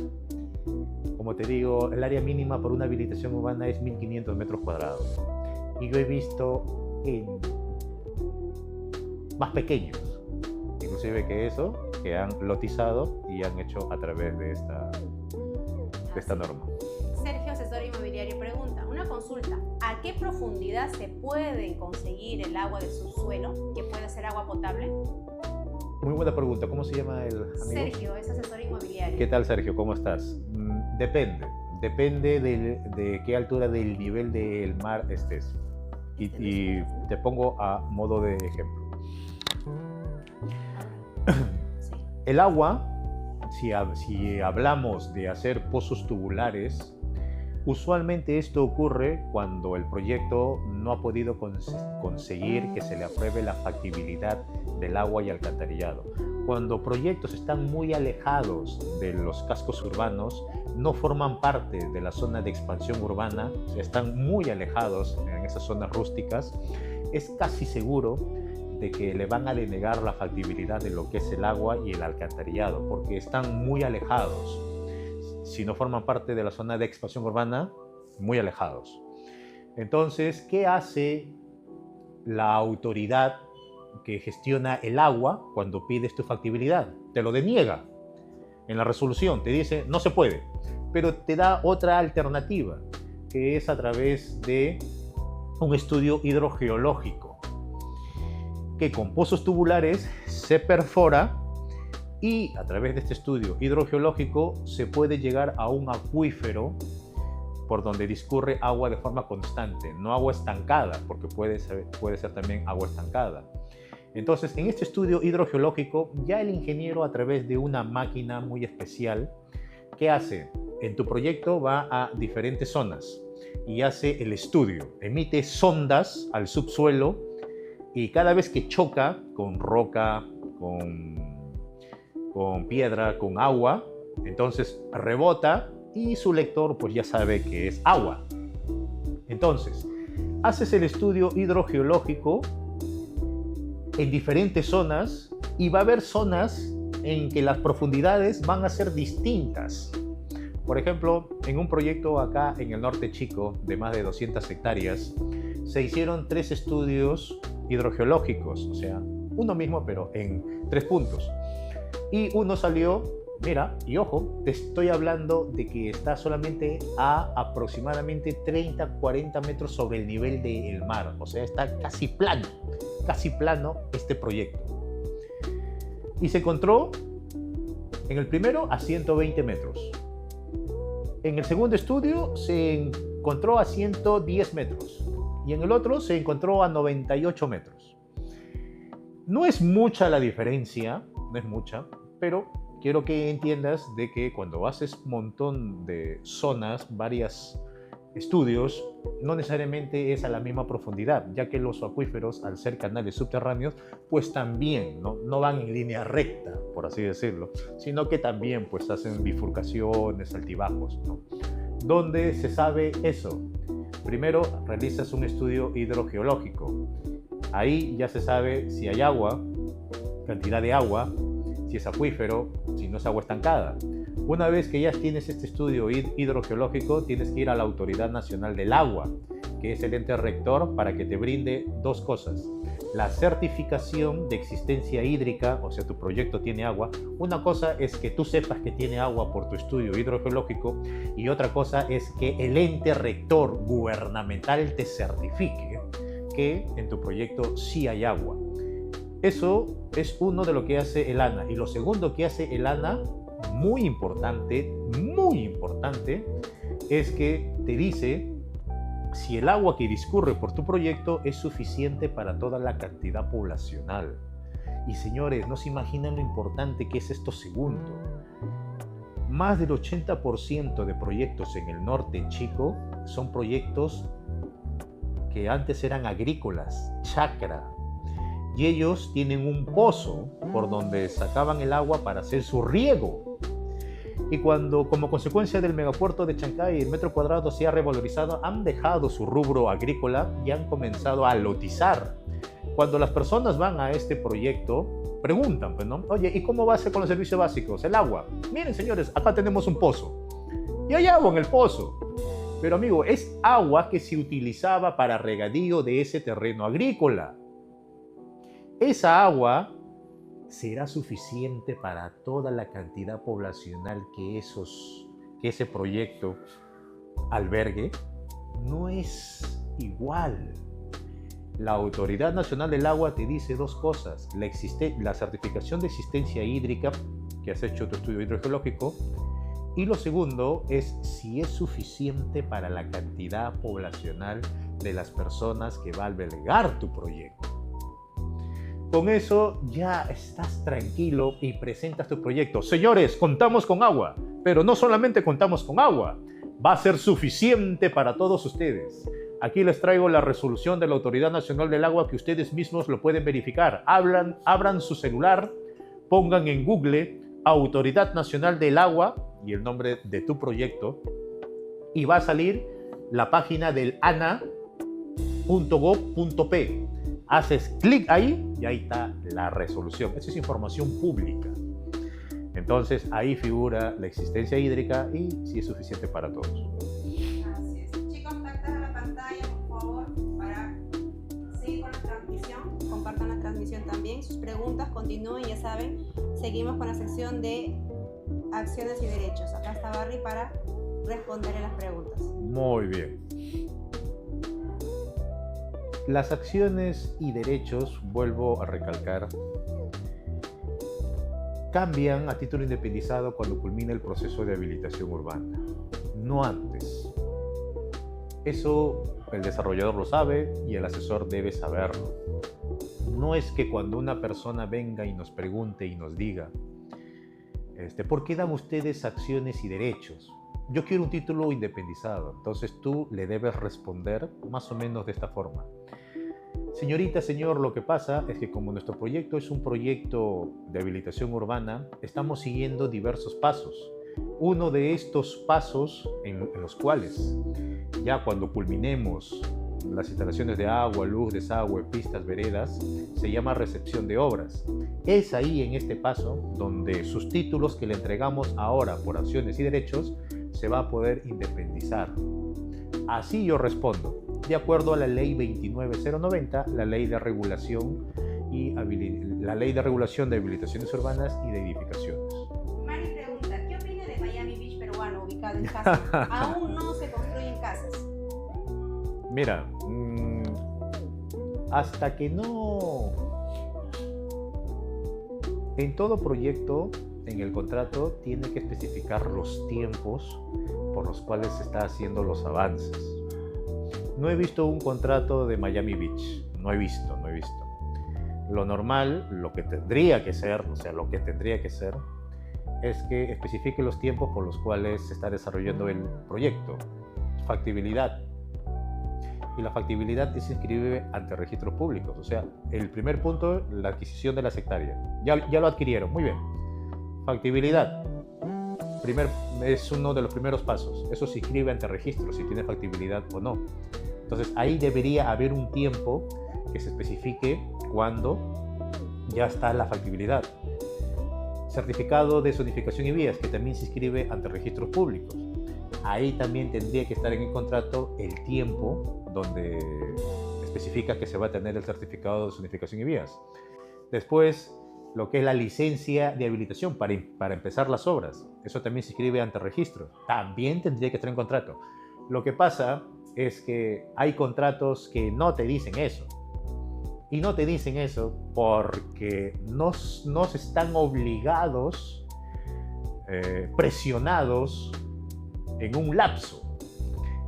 como te digo, el área mínima por una habilitación urbana es 1500 metros cuadrados. Y yo he visto en más pequeños, inclusive que eso, que han lotizado y han hecho a través de esta norma. Sergio, asesor inmobiliario, pregunta, una consulta, ¿a qué profundidad se puede conseguir el agua del subsuelo, que puede ser agua potable? Muy buena pregunta. ¿Cómo se llama el amigo? Sergio, es asesor inmobiliario. ¿Qué tal, Sergio? ¿Cómo estás? Depende de qué altura del nivel del mar estés. Y te pongo a modo de ejemplo. Sí. El agua, si hablamos de hacer pozos tubulares, usualmente esto ocurre cuando el proyecto no ha podido conseguir que se le apruebe la factibilidad del agua y alcantarillado. Cuando proyectos están muy alejados de los cascos urbanos, no forman parte de la zona de expansión urbana, están muy alejados en esas zonas rústicas, es casi seguro de que le van a denegar la factibilidad de lo que es el agua y el alcantarillado, porque están muy alejados. Si no forman parte de la zona de expansión urbana, muy alejados. Entonces, ¿qué hace la autoridad que gestiona el agua cuando pides tu factibilidad? Te lo deniega. En la resolución te dice, no se puede, pero te da otra alternativa, que es a través de un estudio hidrogeológico, que con pozos tubulares se perfora y a través de este estudio hidrogeológico se puede llegar a un acuífero por donde discurre agua de forma constante, no agua estancada, porque puede ser también agua estancada. Entonces, en este estudio hidrogeológico, ya el ingeniero, a través de una máquina muy especial, ¿qué hace? En tu proyecto va a diferentes zonas y hace el estudio, emite sondas al subsuelo y cada vez que choca con roca, con piedra, con agua, entonces rebota y su lector pues ya sabe que es agua. Entonces, haces el estudio hidrogeológico en diferentes zonas y va a haber zonas en que las profundidades van a ser distintas. Por ejemplo, en un proyecto acá en el norte chico de más de 200 hectáreas, se hicieron 3 estudios hidrogeológicos, o sea, uno mismo pero en 3 puntos. Y uno salió Mira, y ojo, te estoy hablando de que está solamente a aproximadamente 30-40 metros sobre el nivel del mar. O sea, está casi plano este proyecto. Y se encontró en el primero a 120 metros. En el segundo estudio se encontró a 110 metros. Y en el otro se encontró a 98 metros. No es mucha la diferencia, no es mucha, pero quiero que entiendas de que cuando haces un montón de zonas, varios estudios, no necesariamente es a la misma profundidad, ya que los acuíferos, al ser canales subterráneos, pues también no van en línea recta, por así decirlo, sino que también pues hacen bifurcaciones, altibajos, ¿no? ¿Dónde se sabe eso? Primero realizas un estudio hidrogeológico. Ahí ya se sabe si hay agua, cantidad de agua, si es acuífero, si no es agua estancada. Una vez que ya tienes este estudio hidrogeológico, tienes que ir a la Autoridad Nacional del Agua, que es el ente rector, para que te brinde dos cosas. La certificación de existencia hídrica, o sea, tu proyecto tiene agua. Una cosa es que tú sepas que tiene agua por tu estudio hidrogeológico, y otra cosa es que el ente rector gubernamental te certifique que en tu proyecto sí hay agua. Eso es uno de lo que hace el ANA. Y lo segundo que hace el ANA, muy importante, es que te dice si el agua que discurre por tu proyecto es suficiente para toda la cantidad poblacional. Y señores, no se imaginan lo importante que es esto segundo. Más del 80% de proyectos en el norte chico son proyectos que antes eran agrícolas, chacra, y ellos tienen un pozo por donde sacaban el agua para hacer su riego. Y cuando, como consecuencia del megapuerto de Chancay, el metro cuadrado se ha revalorizado, han dejado su rubro agrícola y han comenzado a lotizar. Cuando las personas van a este proyecto, preguntan, pues, ¿no? Oye, ¿y cómo va a ser con los servicios básicos? El agua. Miren, señores, acá tenemos un pozo. Y hay agua en el pozo. Pero, amigo, es agua que se utilizaba para regadío de ese terreno agrícola. Esa agua será suficiente para toda la cantidad poblacional que ese proyecto albergue. No es igual. La Autoridad Nacional del Agua te dice dos cosas: la certificación de existencia hídrica, que has hecho tu estudio hidrogeológico, y lo segundo es si es suficiente para la cantidad poblacional de las personas que va a albergar tu proyecto. Con eso ya estás tranquilo y presentas tu proyecto. Señores, contamos con agua, pero no solamente contamos con agua, va a ser suficiente para todos ustedes. Aquí les traigo la resolución de la Autoridad Nacional del Agua, que ustedes mismos lo pueden verificar. Abran su celular, pongan en Google Autoridad Nacional del Agua y el nombre de tu proyecto, y va a salir la página del ana.gov.p. Haces clic ahí y ahí está la resolución. Esa es información pública. Entonces ahí figura la existencia hídrica y si es suficiente para todos. Así es. Chicos, contacten a la pantalla, por favor, para seguir con la transmisión. Compartan la transmisión también. Sus preguntas continúen, ya saben. Seguimos con la sección de acciones y derechos. Acá está Barry para responderle las preguntas. Muy bien. Las acciones y derechos, vuelvo a recalcar, cambian a título independizado cuando culmina el proceso de habilitación urbana, no antes. Eso el desarrollador lo sabe y el asesor debe saberlo. No es que cuando una persona venga y nos pregunte y nos diga, ¿por qué dan ustedes acciones y derechos? Yo quiero un título independizado. Entonces tú le debes responder más o menos de esta forma. Señorita, señor, lo que pasa es que como nuestro proyecto es un proyecto de habilitación urbana, estamos siguiendo diversos pasos. Uno de estos pasos en los cuales ya cuando culminemos las instalaciones de agua, luz, desagüe, pistas, veredas, se llama recepción de obras. Es ahí en este paso donde sus títulos que le entregamos ahora por acciones y derechos se va a poder independizar. Así yo respondo, de acuerdo a la ley 29090, la ley de regulación de habilitaciones urbanas y de edificaciones. Mari pregunta, en casa. Aún no se construyen casas. Mira, hasta que no... En todo proyecto, en el contrato, tiene que especificar los tiempos por los cuales se está haciendo los avances. No he visto un contrato de Miami Beach, no he visto. Lo normal, lo que tendría que ser, es que especifique los tiempos por los cuales se está desarrollando el proyecto. Factibilidad. Y la factibilidad se inscribe ante registros públicos. O sea, el primer punto, la adquisición de las hectáreas. Ya lo adquirieron, muy bien. Factibilidad. Es uno de los primeros pasos. Eso se inscribe ante registros, si tiene factibilidad o no. Entonces, ahí debería haber un tiempo que se especifique cuando ya está la factibilidad. Certificado de zonificación y vías, que también se inscribe ante registros públicos. Ahí también tendría que estar en el contrato el tiempo donde especifica que se va a tener el certificado de zonificación y vías. Después, lo que es la licencia de habilitación para empezar las obras. Eso también se inscribe ante registros. También tendría que estar en contrato. Lo que pasa es que hay contratos que no te dicen eso. Y no te dicen eso porque no se están obligados, presionados en un lapso.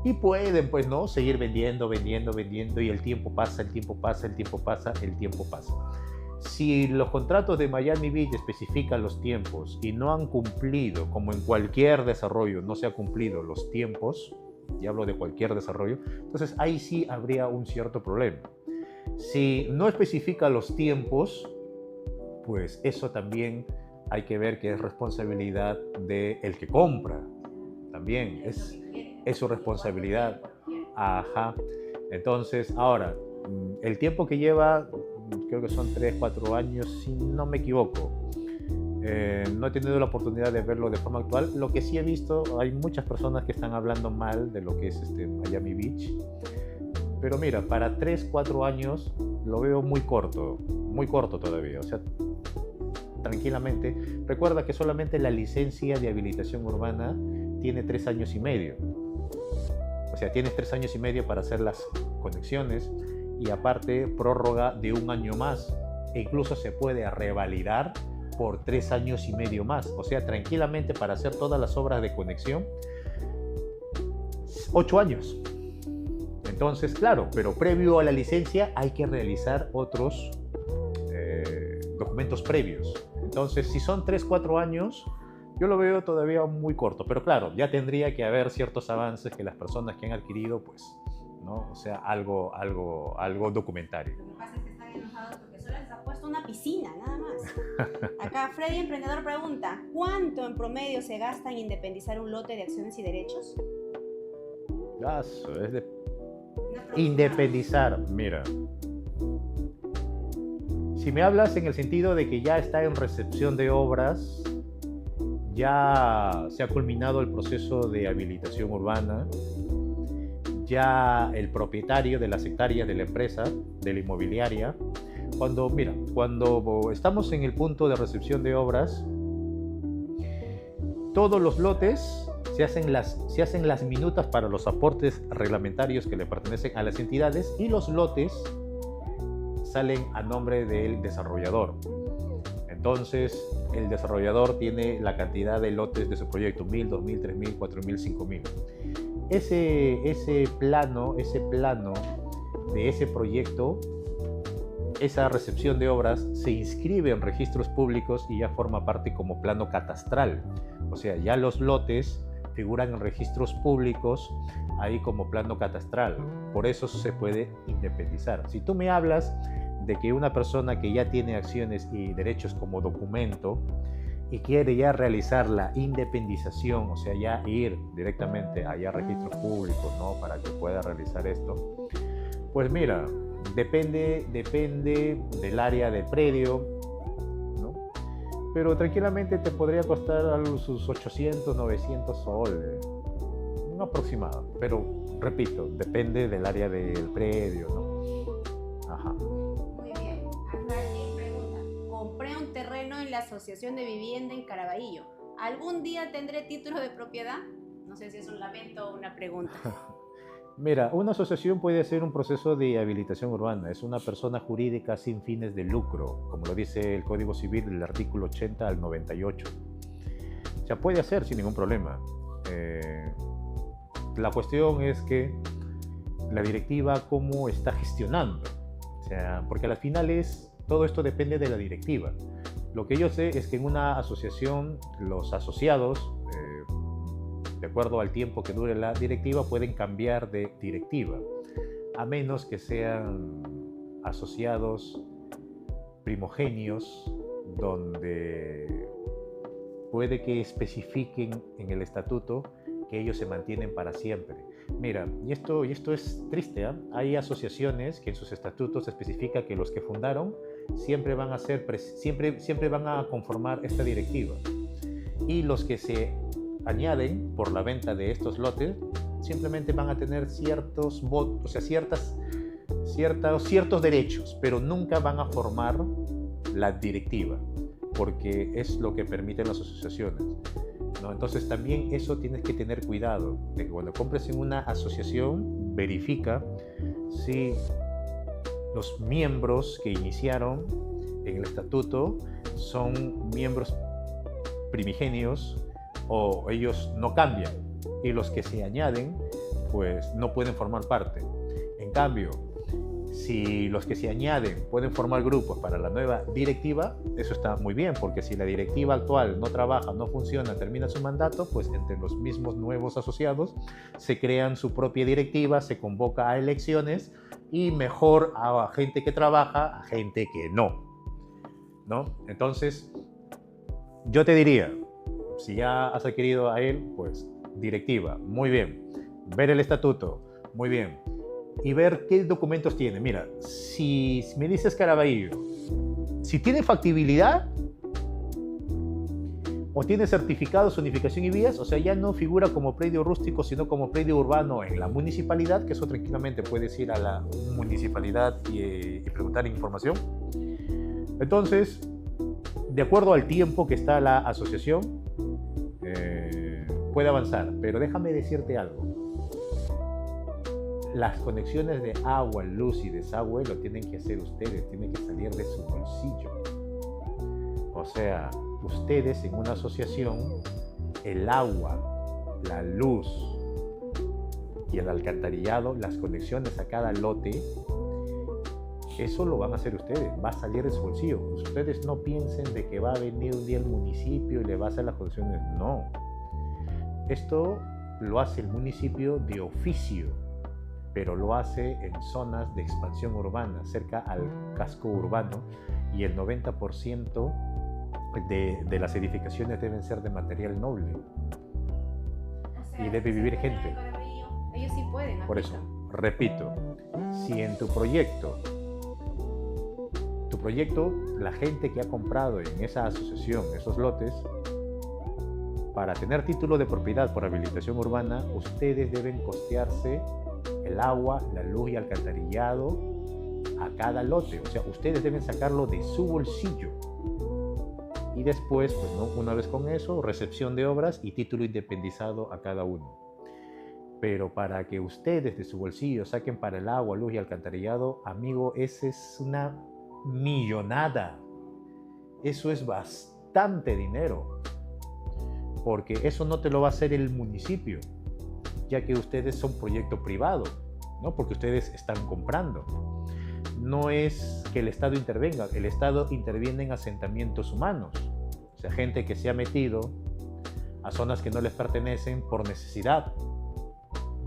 Y pueden, pues, ¿no?, seguir vendiendo, y el tiempo pasa. Si los contratos de Miami Beach especifican los tiempos y no han cumplido, como en cualquier desarrollo no se han cumplido los tiempos, y hablo de cualquier desarrollo, entonces ahí sí habría un cierto problema. Si no especifica los tiempos, pues eso también hay que ver que es responsabilidad del que compra. También es su responsabilidad. Ajá. Entonces, ahora, el tiempo que lleva, creo que son 3-4 años, si no me equivoco. No he tenido la oportunidad de verlo de forma actual. Lo que sí he visto, hay muchas personas que están hablando mal de lo que es Miami Beach. Pero mira, para 3-4 años lo veo muy corto todavía. O sea, tranquilamente. Recuerda que solamente la licencia de habilitación urbana tiene 3 años y medio. O sea, tienes 3 años y medio para hacer las conexiones y aparte prórroga de 1 año más. E incluso se puede revalidar por 3 años y medio más. O sea, tranquilamente para hacer todas las obras de conexión, 8 años. Entonces, claro, pero previo a la licencia hay que realizar otros documentos previos. Entonces, si son 3-4 años, yo lo veo todavía muy corto. Pero claro, ya tendría que haber ciertos avances que las personas que han adquirido, pues, ¿no? O sea, algo documentario. Lo que pasa es que están enojados porque solo les ha puesto una piscina, nada más. Acá Freddy Emprendedor pregunta, ¿cuánto en promedio se gasta en independizar un lote de acciones y derechos? Eso es de independizar. Mira, si me hablas en el sentido de que ya está en recepción de obras, ya se ha culminado el proceso de habilitación urbana, ya el propietario de las hectáreas de la empresa, de la inmobiliaria, cuando estamos en el punto de recepción de obras, todos los lotes se hacen las minutas para los aportes reglamentarios que le pertenecen a las entidades y los lotes salen a nombre del desarrollador. Entonces, el desarrollador tiene la cantidad de lotes de su proyecto, 1000, 2000, 3000, 4000, 5000. Ese plano de ese proyecto, esa recepción de obras se inscribe en registros públicos y ya forma parte como plano catastral. O sea, ya los lotes figuran en registros públicos ahí como plano catastral. Por eso se puede independizar. Si tú me hablas de que una persona que ya tiene acciones y derechos como documento y quiere ya realizar la independización, o sea, ya ir directamente allá a registros públicos, ¿no?, para que pueda realizar esto, pues mira, depende del área del predio, ¿no? Pero tranquilamente te podría costar sus 800, 900 soles, un aproximado, pero repito, depende del área del predio, ¿no? Ajá. Muy bien. Acá alguien pregunta, compré un terreno en la Asociación de Vivienda en Caraballo. ¿Algún día tendré título de propiedad? No sé si es un lamento o una pregunta. Mira, una asociación puede ser un proceso de habilitación urbana. Es una persona jurídica sin fines de lucro, como lo dice el Código Civil del artículo 80 al 98. O sea, puede hacer sin ningún problema. La cuestión es que la directiva cómo está gestionando. O sea, porque al final todo esto depende de la directiva. Lo que yo sé es que en una asociación los asociados, de acuerdo al tiempo que dure la directiva, pueden cambiar de directiva, a menos que sean asociados primogenios, donde puede que especifiquen en el estatuto que ellos se mantienen para siempre. Mira, y esto es triste, ¿eh? Hay asociaciones que en sus estatutos especifica que los que fundaron siempre van a conformar esta directiva, y los que se añaden por la venta de estos lotes simplemente van a tener ciertos votos, o sea, ciertos derechos, pero nunca van a formar la directiva, porque es lo que permiten las asociaciones, ¿no? Entonces también eso tienes que tener cuidado, de que cuando compres en una asociación, verifica si los miembros que iniciaron en el estatuto son miembros primigenios o ellos no cambian, y los que se añaden pues no pueden formar parte. En cambio, si los que se añaden pueden formar grupos para la nueva directiva, eso está muy bien, porque si la directiva actual no trabaja, no funciona, termina su mandato, pues entre los mismos nuevos asociados se crean su propia directiva, se convoca a elecciones y mejor a gente que trabaja, a gente que no, ¿no? Entonces, yo te diría, si ya has adquirido a él, pues directiva, muy bien. Ver el estatuto, muy bien. Y ver qué documentos tiene. Mira, si me dices Caraballo, si tiene factibilidad o tiene certificados, zonificación y vías, o sea, ya no figura como predio rústico, sino como predio urbano en la municipalidad, que eso tranquilamente puedes ir a la municipalidad y preguntar información. Entonces, de acuerdo al tiempo que está la asociación, puede avanzar, pero déjame decirte algo. Las conexiones de agua, luz y desagüe lo tienen que hacer ustedes, tienen que salir de su bolsillo. O sea, ustedes en una asociación, el agua, la luz y el alcantarillado, las conexiones a cada lote, eso lo van a hacer ustedes, va a salir de su bolsillo. Ustedes no piensen de que va a venir un día el municipio y le va a hacer las conexiones, no. Esto lo hace el municipio de oficio, pero lo hace en zonas de expansión urbana, cerca al casco urbano, y el 90% de las edificaciones deben ser de material noble. O sea, y debe vivir gente. Ellos sí pueden. Por eso, repito, si en tu proyecto, la gente que ha comprado en esa asociación esos lotes, para tener título de propiedad por habilitación urbana, ustedes deben costearse el agua, la luz y alcantarillado a cada lote. O sea, ustedes deben sacarlo de su bolsillo. Y después, pues, ¿no? Una vez con eso, recepción de obras y título independizado a cada uno. Pero para que ustedes de su bolsillo saquen para el agua, luz y alcantarillado, amigo, esa es una millonada. Eso es bastante dinero. Porque eso no te lo va a hacer el municipio, ya que ustedes son proyecto privado, ¿no? Porque ustedes están comprando. No es que el Estado intervenga, el Estado interviene en asentamientos humanos, o sea, gente que se ha metido a zonas que no les pertenecen por necesidad,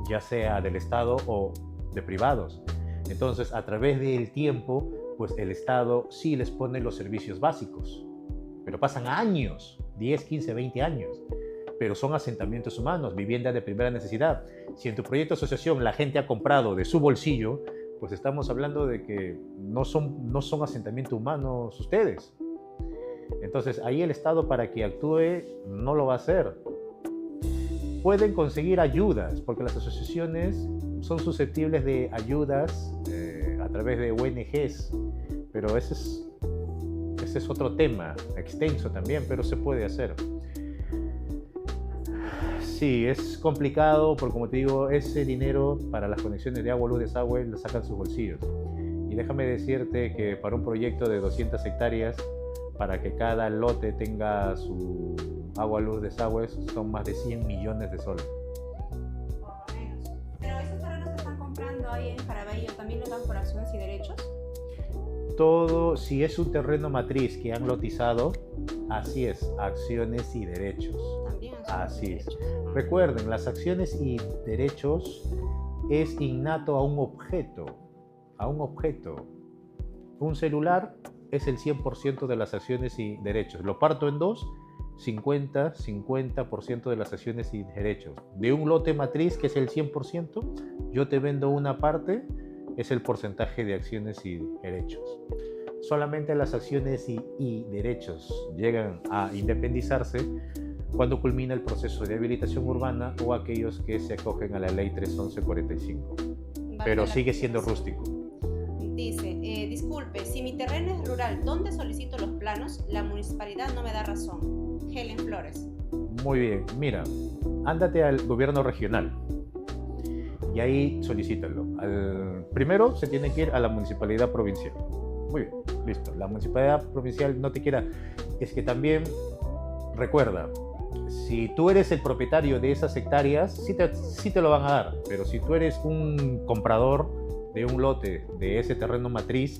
ya sea del Estado o de privados. Entonces, a través del tiempo, pues el Estado sí les pone los servicios básicos, pero pasan años, 10, 15, 20 años, pero son asentamientos humanos, vivienda de primera necesidad. Si en tu proyecto de asociación la gente ha comprado de su bolsillo, pues estamos hablando de que no son asentamientos humanos ustedes. Entonces ahí el Estado, para que actúe, no lo va a hacer. Pueden conseguir ayudas, porque las asociaciones son susceptibles de ayudas a través de ONGs, pero ese es otro tema extenso también, pero se puede hacer. sí, es complicado porque como te digo, ese dinero para las conexiones de agua, luz, desagüe, lo sacan sus bolsillos. Y déjame decirte que para un proyecto de 200 hectáreas, para que cada lote tenga su agua, luz, desagüe, son más de 100 millones de soles. Por lo menos. Pero esos terrenos se están comprando ahí en Caraballo, ¿también lo dan por acciones y derechos? Todo, si es un terreno matriz que han lotizado, así es, acciones y derechos. También Así es. Recuerden, las acciones y derechos es innato a un objeto, Un celular es el 100% de las acciones y derechos. Lo parto en dos, 50% de las acciones y derechos. De un lote matriz, que es el 100%, yo te vendo una parte, es el porcentaje de acciones y derechos. Solamente las acciones y derechos llegan a independizarse cuando culmina el proceso de habilitación urbana o aquellos que se acogen a la ley 311/45. Pero sigue siendo rústico. Dice, disculpe, si mi terreno es rural, ¿dónde solicito los planos? La municipalidad no me da razón. Helen Flores. Muy bien, mira, ándate al gobierno regional y ahí solicítalo. Primero se tiene que ir a la municipalidad provincial. Muy bien, listo. La municipalidad provincial no te quiera. Es que también, recuerda, si tú eres el propietario de esas hectáreas, sí te lo van a dar. Pero si tú eres un comprador de un lote de ese terreno matriz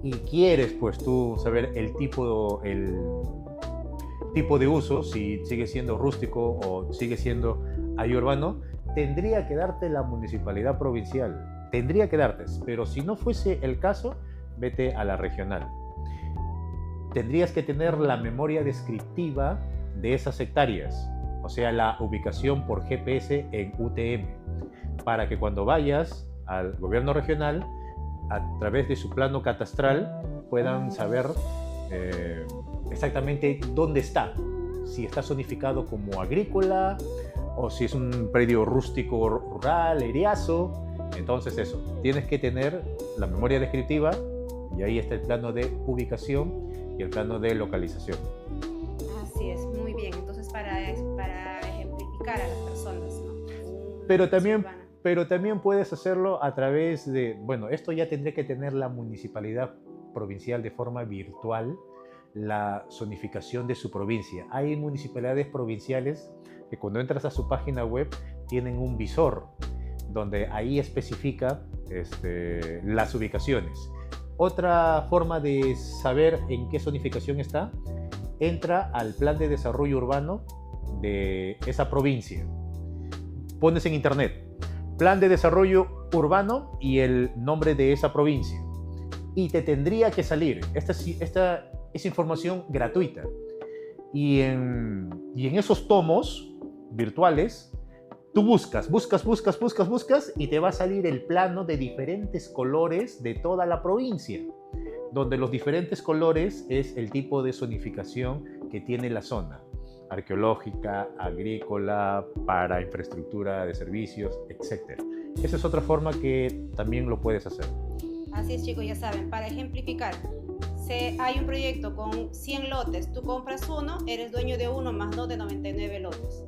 y quieres pues tú saber el tipo de uso, si sigue siendo rústico o sigue siendo ahí urbano, tendría que darte la municipalidad provincial. Tendría que darte, pero si no fuese el caso, vete a la regional. Tendrías que tener la memoria descriptiva de esas hectáreas, o sea, la ubicación por GPS en UTM, para que cuando vayas al gobierno regional, a través de su plano catastral, puedan saber exactamente dónde está, si está zonificado como agrícola o si es un predio rústico rural, eriazo. Entonces eso, tienes que tener la memoria descriptiva y ahí está el plano de ubicación y el plano de localización. Así es, muy bien. Entonces para ejemplificar a las personas, ¿no? Pero también puedes hacerlo a través de, bueno, esto ya tendría que tener la municipalidad provincial de forma virtual, la zonificación de su provincia. Hay municipalidades provinciales que cuando entras a su página web tienen un visor donde ahí especifica las ubicaciones. Otra forma de saber en qué zonificación está, entra al plan de desarrollo urbano de esa provincia. Pones en internet plan de desarrollo urbano y el nombre de esa provincia y te tendría que salir. Esta es información gratuita y en esos tomos virtuales tú buscas y te va a salir el plano de diferentes colores de toda la provincia, donde los diferentes colores es el tipo de zonificación que tiene la zona, arqueológica, agrícola, para infraestructura de servicios, etc. Esa es otra forma que también lo puedes hacer. Así es, chicos, ya saben, para ejemplificar, hay un proyecto con 100 lotes, tú compras uno, eres dueño de uno más dos de 99 lotes.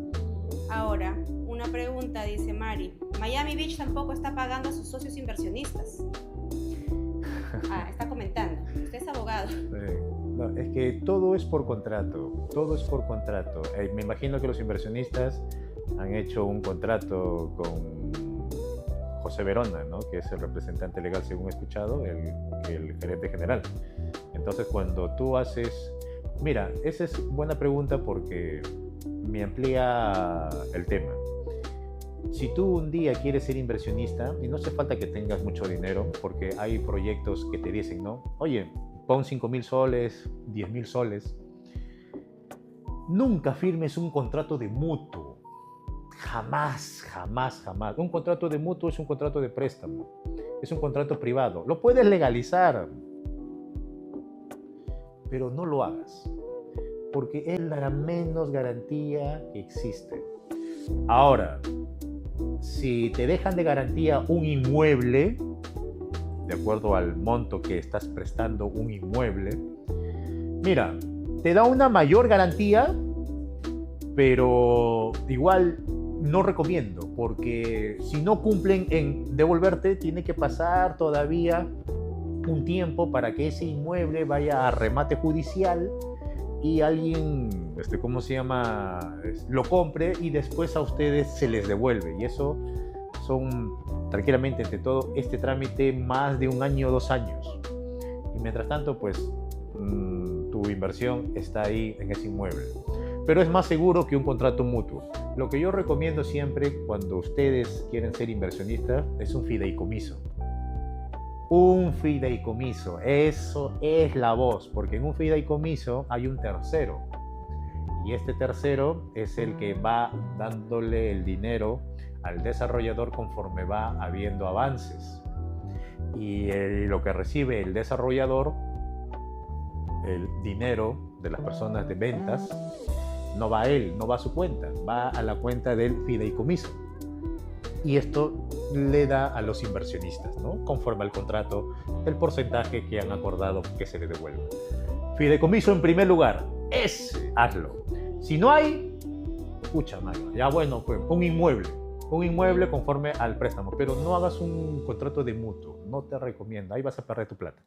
Ahora, una pregunta, dice Mari, Miami Beach tampoco está pagando a sus socios inversionistas. Está comentando, usted es abogado. No, es que todo es por contrato, me imagino que los inversionistas han hecho un contrato con José Verona, ¿no? Que es el representante legal, según he escuchado, el gerente general. Entonces, cuando tú haces... Mira, esa es buena pregunta porque me amplía el tema. Si tú un día quieres ser inversionista, y no hace falta que tengas mucho dinero, porque hay proyectos que te dicen, ¿no? Oye, pon 5.000 soles, 10.000 soles. Nunca firmes un contrato de mutuo. Jamás. Un contrato de mutuo es un contrato de préstamo. Es un contrato privado. Lo puedes legalizar, pero no lo hagas, porque es la menos garantía que existe. Ahora, si te dejan de garantía un inmueble, de acuerdo al monto que estás prestando un inmueble, mira, te da una mayor garantía, pero igual no recomiendo, porque si no cumplen en devolverte, tiene que pasar todavía un tiempo para que ese inmueble vaya a remate judicial y alguien, ¿cómo se llama?, lo compre y después a ustedes se les devuelve. Y eso son, tranquilamente, entre todo este trámite, más de 1 año, 2 años. Y mientras tanto, pues, tu inversión está ahí en ese inmueble. Pero es más seguro que un contrato mutuo. Lo que yo recomiendo siempre cuando ustedes quieren ser inversionistas es un fideicomiso. Un fideicomiso, eso es la voz, porque en un fideicomiso hay un tercero. Y este tercero es el que va dándole el dinero al desarrollador conforme va habiendo avances. Y lo que recibe el desarrollador, el dinero de las personas de ventas, no va a él, no va a su cuenta, va a la cuenta del fideicomiso. Y esto le da a los inversionistas, ¿no?, conforme al contrato, el porcentaje que han acordado que se le devuelva. Fideicomiso en primer lugar, hazlo. Si no hay, escucha, Mario, ya bueno, pues, un inmueble conforme al préstamo, pero no hagas un contrato de mutuo, no te recomiendo, ahí vas a perder tu plata.